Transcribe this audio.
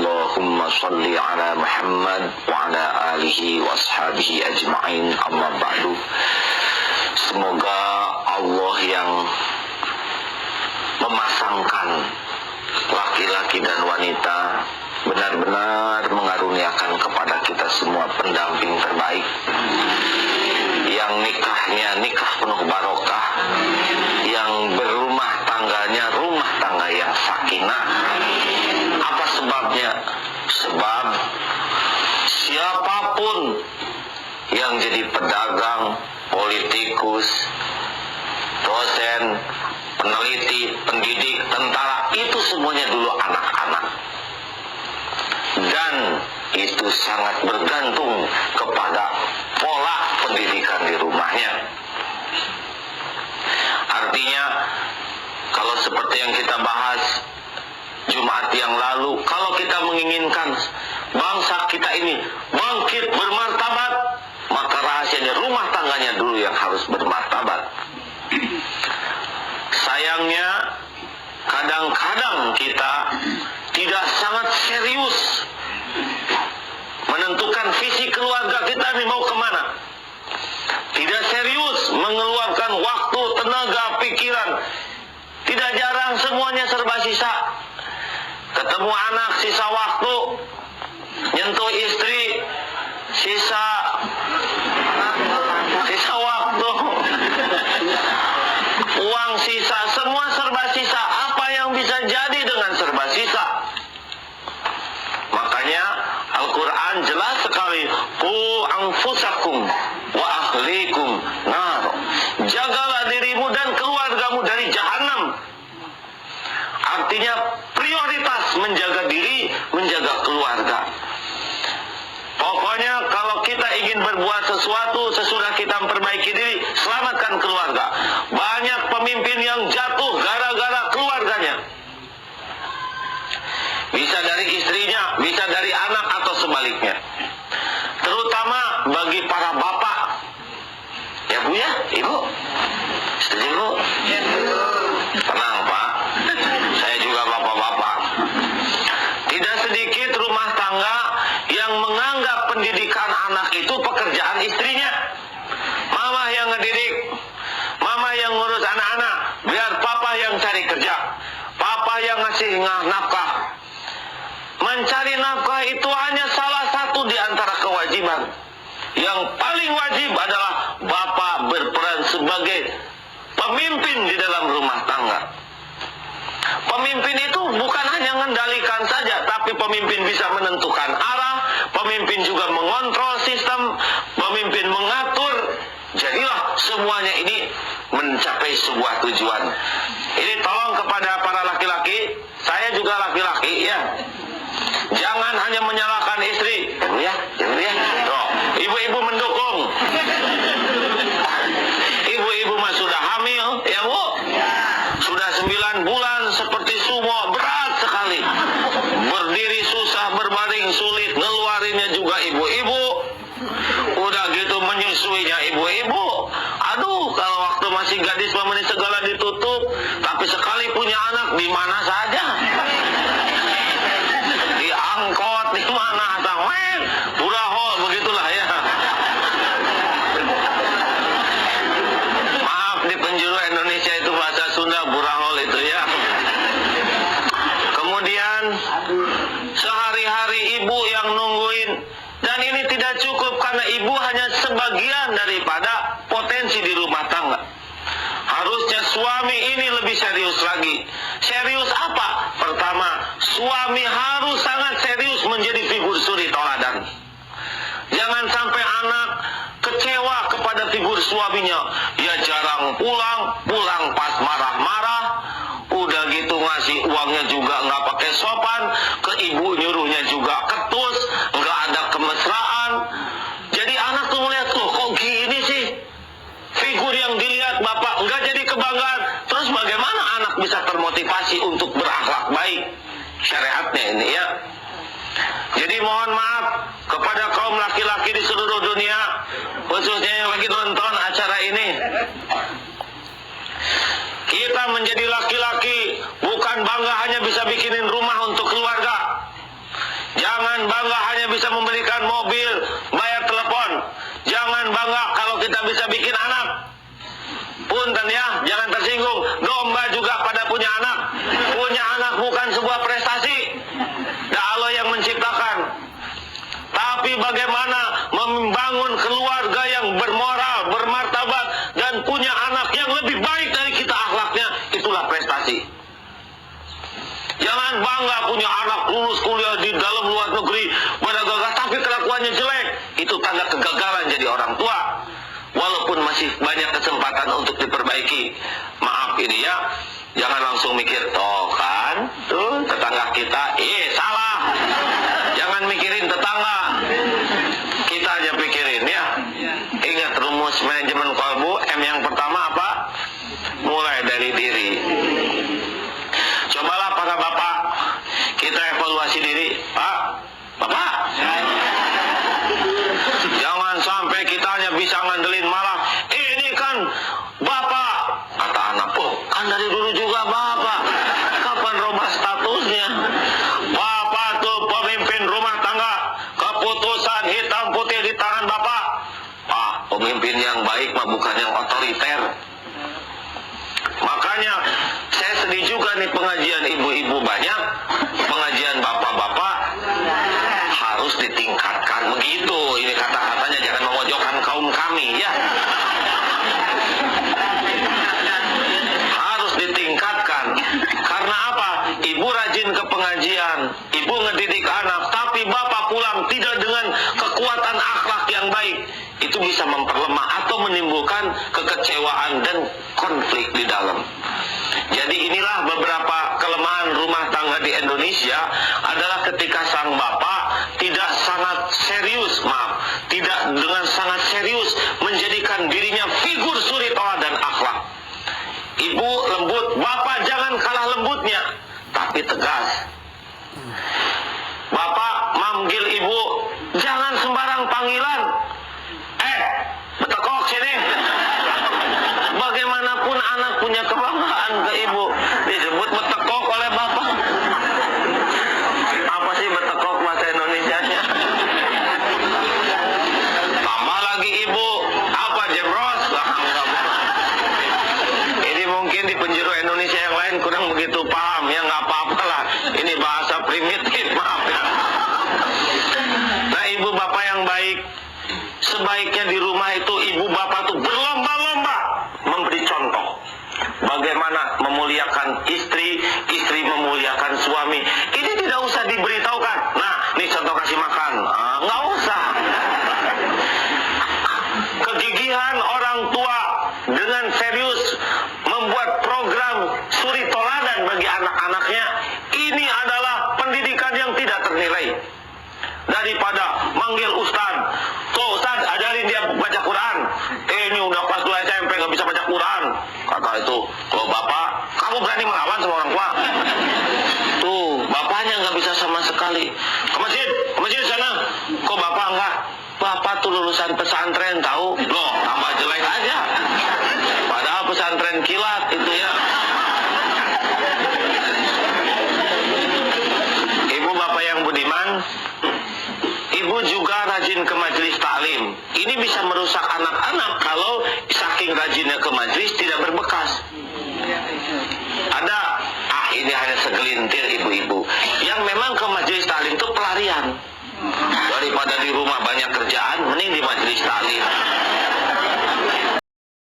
Allahumma salli ala Muhammad wa ala alihi wa ashabihi ajma'in, amma ba'du. Semoga Allah yang memasangkan laki-laki dan wanita benar-benar mengaruniakan kepada kita semua pendamping terbaik, yang nikahnya nikah penuh barokah, yang berumah tangganya rumah tangga yang sakinah. Apa sebabnya? Sebab siapapun yang jadi pedagang, politikus, dosen, peneliti, pendidik, tentara, itu semuanya dulu anak-anak. Dan itu sangat bergantung kepada pola pendidikan di rumahnya. Artinya, kalau seperti yang kita bahas Jumat yang lalu, kalau kita menginginkan bangsa kita ini bangkit bermartabat, maka rahasianya rumah tangganya dulu yang harus bermartabat. Sayangnya, kadang-kadang kita tidak sangat serius menentukan visi keluarga kita ini mau kemana. Tidak serius mengeluarkan waktu, tenaga, pikiran. Tidak jarang semuanya serba sisa. Ketemu anak sisa waktu, nyentuh istri sisa waktu, uang sisa, semua serba sisa. Apa yang bisa jadi dengan serba sisa? Makanya Al-Quran jelas sekali, qu anfusakum wa ahlikum nar. Jagalah dirimu dan keluargamu dari jahanam. Artinya prioritas menjaga diri, menjaga keluarga. Pokoknya kalau kita ingin berbuat sesuatu, sesudah kita memperbaiki diri, selamatkan keluarga. Banyak pemimpin yang jatuh gara-gara keluarganya. Bisa dari istrinya, bisa dari anak atau sebaliknya. Terutama bagi para bapak. Ya Bu ya, Ibu? Setuju Bu? Ya Bu. Tenang Pak, saya juga bapak-bapak. Tidak sedikit rumah tangga yang menganggap pendidikan anak itu pekerjaan istrinya. Mama yang ngedidik, mama yang ngurus anak-anak, biar papa yang cari kerja, papa yang ngasih nafkah. Mencari nafkah itu hanya salah satu di antara kewajiban. Yang paling wajib adalah bapak berperan sebagai pemimpin di dalam rumah tangga. Pemimpin itu bukan hanya mengendalikan saja, tapi pemimpin bisa menentukan arah, pemimpin juga mengontrol sistem, pemimpin mengatur. Jadilah semuanya ini mencapai sebuah tujuan. Ini tolong kepada para laki-laki, saya juga laki-laki ya. Jangan hanya menyalahkan istri. Ya, ya. Tuh, ibu-ibu mendukung. Ibu-ibu mah sudah hamil, ya Bu? Sudah 9 bulan seperti sumo, berat sekali. Berdiri susah, berbaring sulit, ngeluarinnya juga ibu-ibu. Udah gitu menyusuinya ibu-ibu. Aduh, kalau waktu masih gadis memenuhi segala ditutup, tapi sekali punya anak di mana saja. Di angkot, di mana atau burahol, begitulah ya. Maaf, di penjuru Indonesia itu bahasa Sunda burahol itu ya. Kemudian sehari-hari ibu yang nungguin, dan ini tidak cukup karena ibu hanya sebagian daripada potensi di rumah tangga. Harusnya suami ini lebih serius lagi. Serius apa? Pertama, suami harus sangat serius menjadi figur suri teladan. Jangan sampai anak kecewa kepada figur suaminya. Ya jarang pulang pas marah-marah. Udah gitu ngasih uangnya juga nggak pakai sopan. Ke ibu nyuruhnya juga ketus, nggak ada kemesraan. Jadi anak tuh melihat, loh kok gini sih? Figur yang dilihat bapak nggak jadi kebanggaan. Terus bagaimana anak bisa termotivasi untuk berakhlak baik? Syariatnya ini ya. Jadi mohon maaf kepada kaum laki-laki di seluruh dunia, khususnya yang lagi nonton acara ini. Kita menjadi laki-laki bukan bangga hanya bisa bikinin rumah untuk keluarga. mobil, bayar telepon. Jangan bangga kalau kita bisa bikin anak. Punten ya, jangan tersinggung. Domba juga pada punya anak. Punya anak bukan sebuah prestasi. Dan Allah yang menciptakan. Tapi bagaimana membangun keluarga yang bermoral, bermartabat, dan punya anak yang lebih baik dari kita akhlaknya, itulah prestasi. Jangan bangga punya anak lulus kuliah di dalam luar negeri, pada gagah tapi kelakuannya jelek. Itu tanda kegagalan jadi orang tua. Walaupun masih banyak kesempatan untuk diperbaiki. Maaf ini ya, jangan langsung mikir, toh kan, tuh tetangga kita, salah. Jangan mikirin tetangga. Kita aja pikirin ya. Ingat rumus manajemen kalbu, M yang pertama apa? Mulai dari diri. Cobalah para bapak, kita evaluasi diri. Pak, bapak, jangan sampai kita hanya bisa ngandelin malah ini kan bapak, kata anak, kan dari dulu juga bapak, kapan rubah statusnya? Bapak tuh pemimpin rumah tangga, keputusan hitam putih di tangan bapak. Pemimpin yang baik mah bukan yang otoriter. Makanya saya sedih juga nih, pengajian ibu-ibu banyak, pengajian bapak-bapak harus ditingkatkan. Begitu ini kata-katanya, jangan memojokkan kaum kami ya. Harus ditingkatkan. Karena apa? Ibu rajin ke pengajian, ibu ngedidik anak, tapi bapak pulang tidak dengan kekuatan akhlak yang baik. Itu bisa memperlemah atau menimbulkan kekecewaan dan konflik di dalam. Jadi inilah beberapa kelemahan rumah tangga di Indonesia adalah ketika sang bapak tidak dengan sangat serius menjadikan dirinya figur suri teladan akhlak. Ibu lembut, bapak jangan kalah lembutnya, tapi tegas. Bapak manggil ibu, jangan sembarang panggilan. Betekok sini. Bagaimanapun anak punya kebanggaan ke ibu, disebut betekok oleh bapak. Apa sih betekok bahasa Indonesianya? Tambah lagi ibu, apa jebros? Ini mungkin di penjuru Indonesia yang lain kurang begitu paham, ya nggak apa-apa lah. Ini bahasa primitif, maaf ya. Nah, ibu bapak yang baik, sebaiknya di rumah itu ibu bapak tuh berlomba-lomba memberi contoh. Bagaimana memuliakan istri, istri memuliakan suami. Ini tidak usah diberitahukan. Nah, ini contoh kasih makan. Nggak usah. Kegigihan orang tua dengan serius membuat program suri toladan bagi anak-anaknya, ini adalah pendidikan yang tidak ternilai. Daripada manggil ustad, tuh ustad ajarin dia baca Quran. Ini udah kelas 2 SMP gak bisa baca Quran. Kata itu, kalau bapak, kamu berani melawan sama orang tua? Tuh, bapaknya gak bisa sama sekali. Ke masjid sana. Kok bapak enggak? Bapak tuh lulusan pesantren tahu. Loh, tambah jelek aja. Padahal pesantren kilat itu ya. Ibu bapak yang budiman, ibu juga rajin ke majelis taklim. Ini bisa merusak anak-anak kalau saking rajinnya ke majelis tidak berbekas. Ada, ini hanya segelintir ibu-ibu yang memang ke majelis taklim itu pelarian. Daripada di rumah banyak kerjaan, mending di majelis taklim.